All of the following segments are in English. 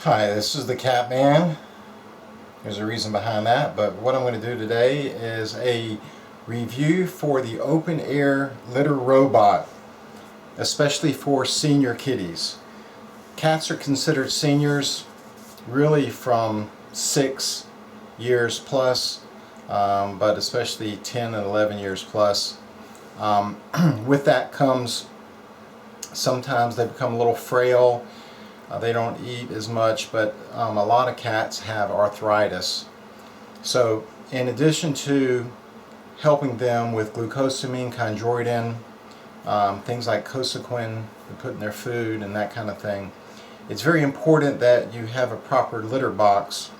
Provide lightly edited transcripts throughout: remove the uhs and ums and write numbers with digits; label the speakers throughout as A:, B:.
A: Hi, this is the Cat Man. There's a reason behind that, but what I'm going to do today is a review for the open air litter robot, especially for senior kitties. Cats are considered seniors really from 6 years plus, but especially 10 and 11 years plus. With that comes sometimes they become a little frail. They don't eat as much, but a lot of cats have arthritis. So in addition to helping them with glucosamine, chondroitin, things like cosequin to put in their food and that kind of thing, it's very important that you have a proper litter box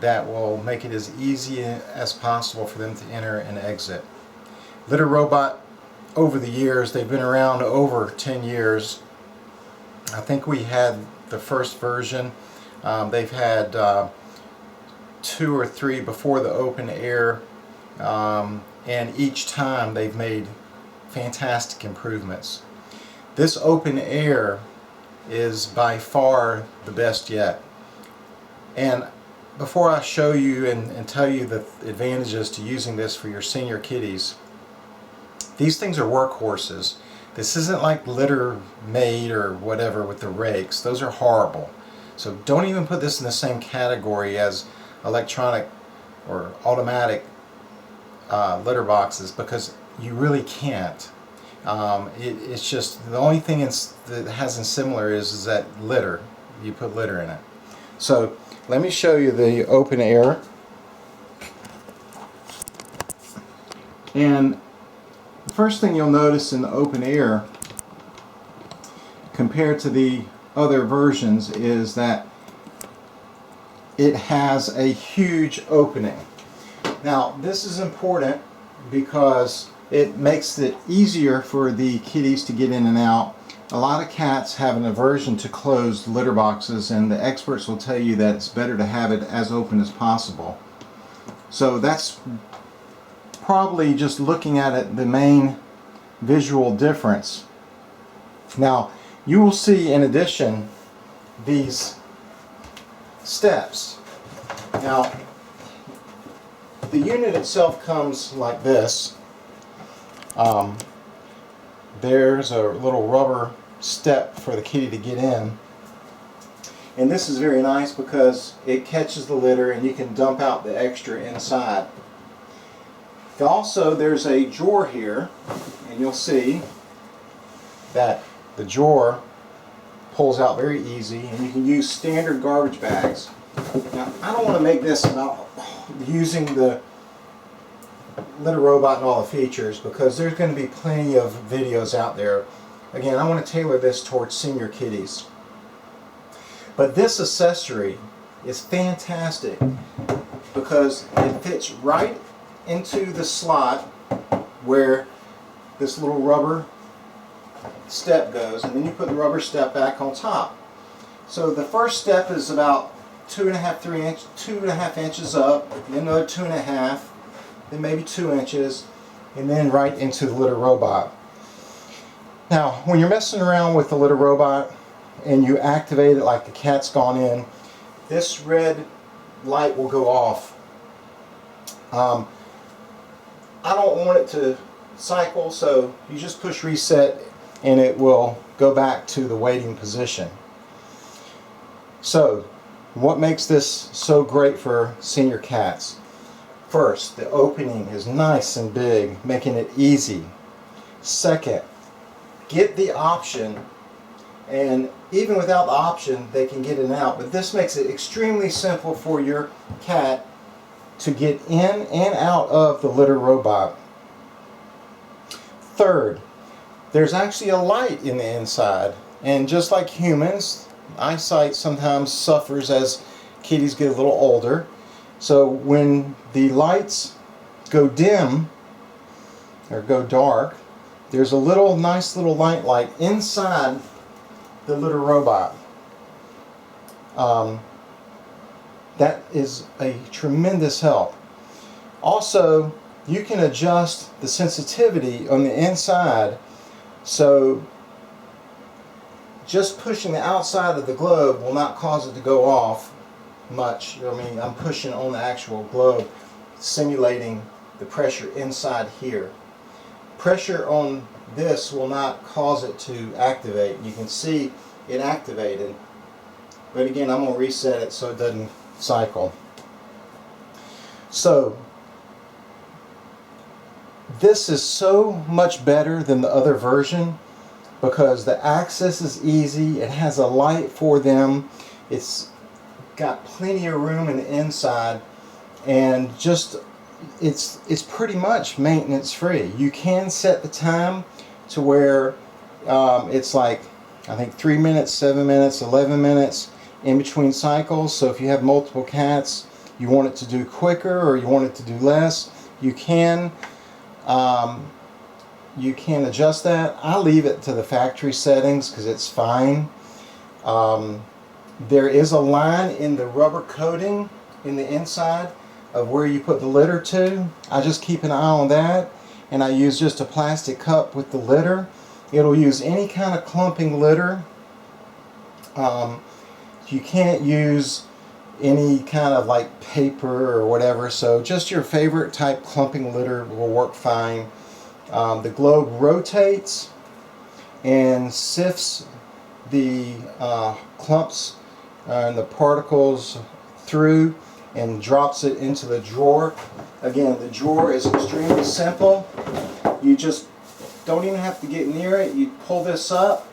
A: that will make it as easy as possible for them to enter and exit. Litter robot, over the years, they've been around over 10 years. I think we had the first version. They've had 2 or 3 before the open air, and each time they've made fantastic improvements. This open air is by far the best yet. And before I show you and tell you the advantages to using this for your senior kitties, these things are workhorses. This isn't like Litter Maid or whatever with the rakes. Those are horrible. So don't even put this in the same category as electronic or automatic litter boxes, because you really can't. It's just the only thing that has in similar is that litter. You put litter in it. So let me show you the open air. And the first thing you'll notice in the open air compared to the other versions is that it has a huge opening. Now this is important because it makes it easier for the kitties to get in and out. A lot of cats have an aversion to closed litter boxes, and the experts will tell you that it's better to have it as open as possible. So that's probably, just looking at it, the main visual difference. Now you will see in addition these steps. Now the unit itself comes like this. There's a little rubber step for the kitty to get in, and this is very nice because it catches the litter and you can dump out the extra inside. Also, there's a drawer here, and you'll see that the drawer pulls out very easy, and you can use standard garbage bags. Now, I don't want to make this about using the litter robot and all the features, because there's going to be plenty of videos out there. Again, I want to tailor this towards senior kitties. But this accessory is fantastic because it fits right into the slot where this little rubber step goes, and then you put the rubber step back on top. So the first step is about 2.5 inches up, then another 2.5, then maybe 2 inches, and then right into the litter robot. Now when you're messing around with the litter robot and you activate it like the cat's gone in, this red light will go off. I don't want it to cycle, so you just push reset and it will go back to the waiting position. So what makes this so great for senior cats? First, the opening is nice and big, making it easy. Second, get the option, and even without the option they can get in and out, but this makes it extremely simple for your cat to get in and out of the litter robot. Third, there's actually a light in the inside, and just like humans, eyesight sometimes suffers as kitties get a little older. So when the lights go dim or go dark, there's a nice little light inside the litter robot. That is a tremendous help. Also, you can adjust the sensitivity on the inside, so just pushing the outside of the globe will not cause it to go off much. I mean, I'm pushing on the actual globe, simulating the pressure inside here. Pressure on this will not cause it to activate. You can see it activated, but again, I'm going to reset it so it doesn't cycle. So this is so much better than the other version because the access is easy. It has a light for them. It's got plenty of room in the inside, and just it's pretty much maintenance free. You can set the time to where it's like, I think 3 minutes, 7 minutes, 11 minutes in between cycles. So if you have multiple cats, you want it to do quicker or you want it to do less, you can adjust that. I leave it to the factory settings because it's fine. There is a line in the rubber coating in the inside of where you put the litter to. I just keep an eye on that, and I use just a plastic cup with the litter. It'll use any kind of clumping litter. You can't use any kind of like paper or whatever, so just your favorite type clumping litter will work fine. The globe rotates and sifts the clumps and the particles through and drops it into the drawer. Again, the drawer is extremely simple. You just don't even have to get near it. You pull this up,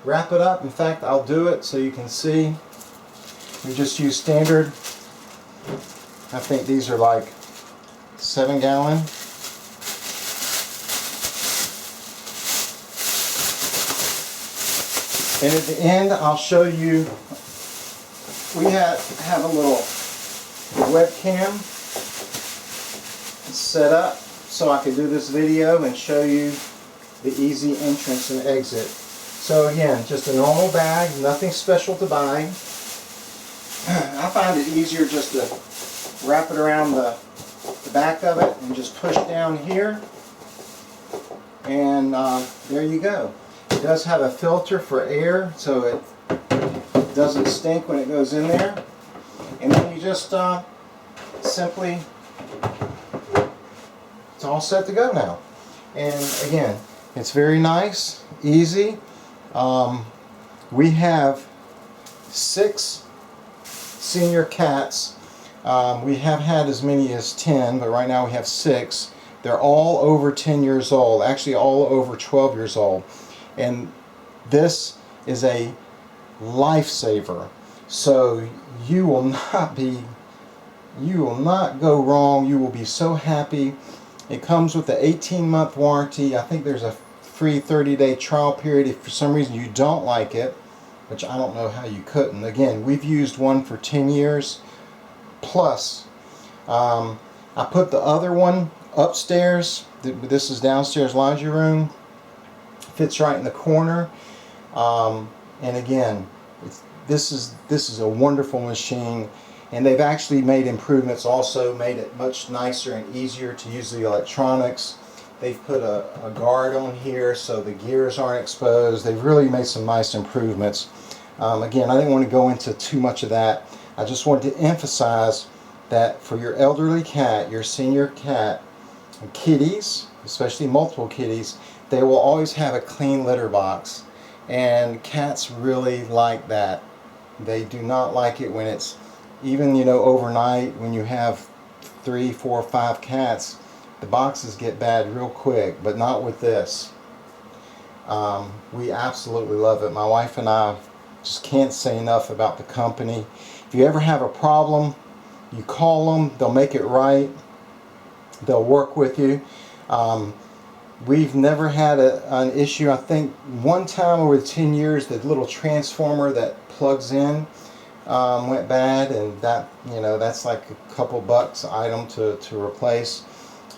A: wrap it up. In fact, I'll do it so you can see. We just use standard, I think these are like 7 gallon. And at the end, I'll show you, we have a little webcam set up so I can do this video and show you the easy entrance and exit. So again, just a normal bag, nothing special to buy. I find it easier just to wrap it around the back of it and just push down here, and there you go. It does have a filter for air so it doesn't stink when it goes in there, and then you just simply, it's all set to go now. And again, it's very nice, easy. We have 6 senior cats. We have had as many as 10, but right now we have 6. They're all over 10 years old, actually all over 12 years old. And this is a lifesaver. So you will not go wrong. You will be so happy. It comes with an 18-month warranty. I think there's a free 30-day trial period if for some reason you don't like it, which I don't know how you couldn't. Again, we've used one for 10 years plus. I put the other one upstairs. This is downstairs laundry room. Fits right in the corner. And again, this is a wonderful machine. And they've actually made improvements, also made it much nicer and easier to use the electronics. They've put a guard on here so the gears aren't exposed. They've really made some nice improvements. Again, I didn't want to go into too much of that. I just wanted to emphasize that for your elderly cat, your senior cat, kitties, especially multiple kitties, they will always have a clean litter box. And cats really like that. They do not like it when it's, even, you know, overnight when you have 3, 4, 5 cats, the boxes get bad real quick, but not with this. We absolutely love it. My wife and I just can't say enough about the company. If you ever have a problem, you call them, they'll make it right, they'll work with you. We've never had an issue. I think one time over the 10 years, the little transformer that plugs in went bad, and that, you know, that's like a couple bucks item to replace.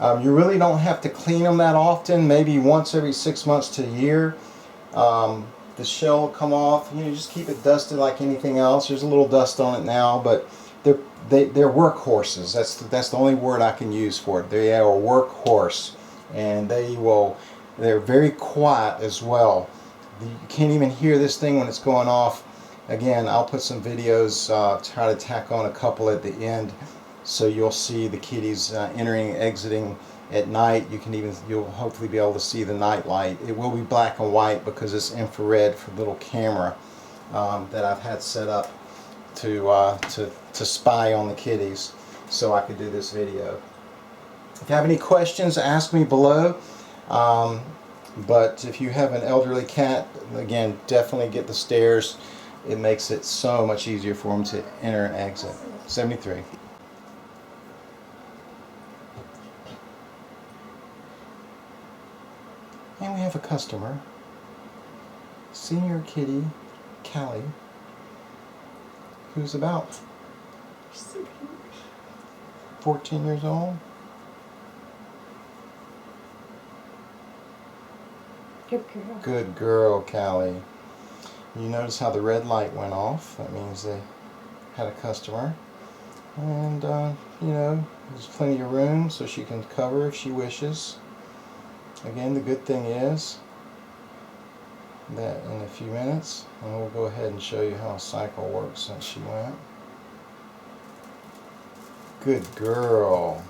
A: You really don't have to clean them that often, maybe once every 6 months to a year. The shell will come off. You know, just keep it dusted like anything else. There's a little dust on it now, but they're workhorses. That's the only word I can use for it. They are a workhorse, and they're very quiet as well. You can't even hear this thing when it's going off. Again, I'll put some videos, try to tack on a couple at the end, so you'll see the kitties entering and exiting at night. You'll hopefully be able to see the night light. It will be black and white because it's infrared for little camera that I've had set up to spy on the kitties, so I could do this video. If you have any questions, ask me below. But if you have an elderly cat, again, definitely get the stairs. It makes it so much easier for them to enter and exit. 73. And we have a customer, Senior Kitty Callie, who's about 14 years old.
B: Good girl.
A: Good girl, Callie. You notice how the red light went off. That means they had a customer. And, you know, there's plenty of room so she can cover if she wishes. Again, the good thing is that in a few minutes, and we'll go ahead and show you how a cycle works since she went. Good girl.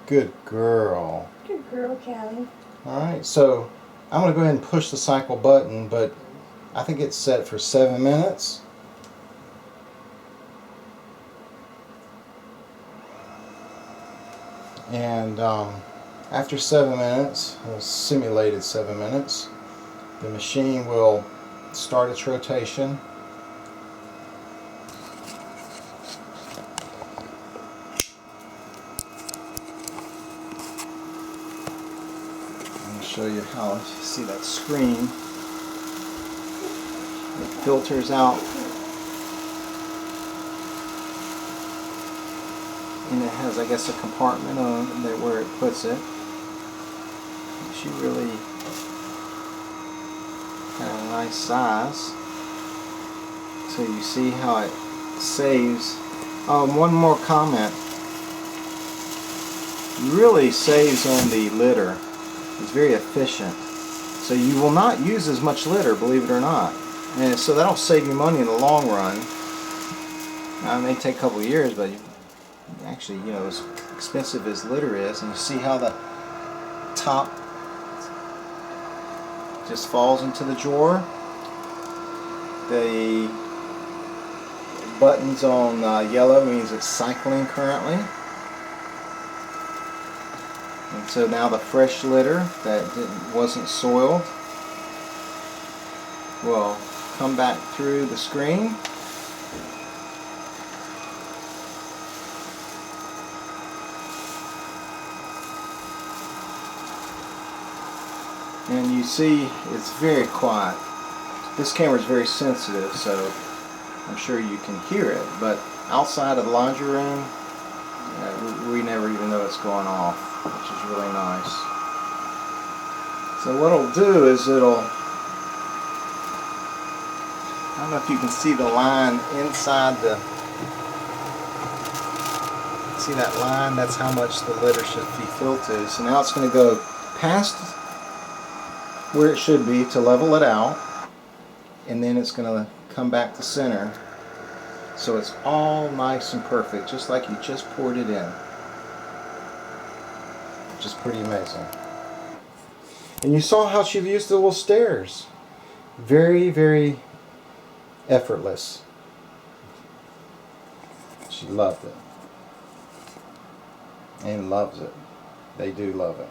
A: Good girl.
B: Good girl, Callie.
A: Alright, so I'm going to go ahead and push the cycle button, but I think it's set for 7 minutes. And after 7 minutes, a simulated 7 minutes, the machine will start its rotation. Show you how you see that screen. It filters out, and it has, I guess, a compartment on there where it puts it. She really got a nice size. So you see how it saves. One more comment. It really saves on the litter. It's very efficient. So you will not use as much litter, believe it or not. And so that'll save you money in the long run. Now, it may take a couple of years, but actually, you know, as expensive as litter is, and you see how the top just falls into the drawer. The buttons on yellow means it's cycling currently. And so now the fresh litter that wasn't soiled will come back through the screen. And you see it's very quiet. This camera is very sensitive, so I'm sure you can hear it, but outside of the laundry room, we never even know it's going off, which is really nice. So what it'll do is I don't know if you can see the line inside see that line? That's how much the litter should be filled to. So now it's going to go past where it should be to level it out, and then it's going to come back to center. So it's all nice and perfect, just like you just poured it in. Which is pretty amazing. And you saw how she used the little stairs. Very, very effortless. She loved it. And loves it. They do love it.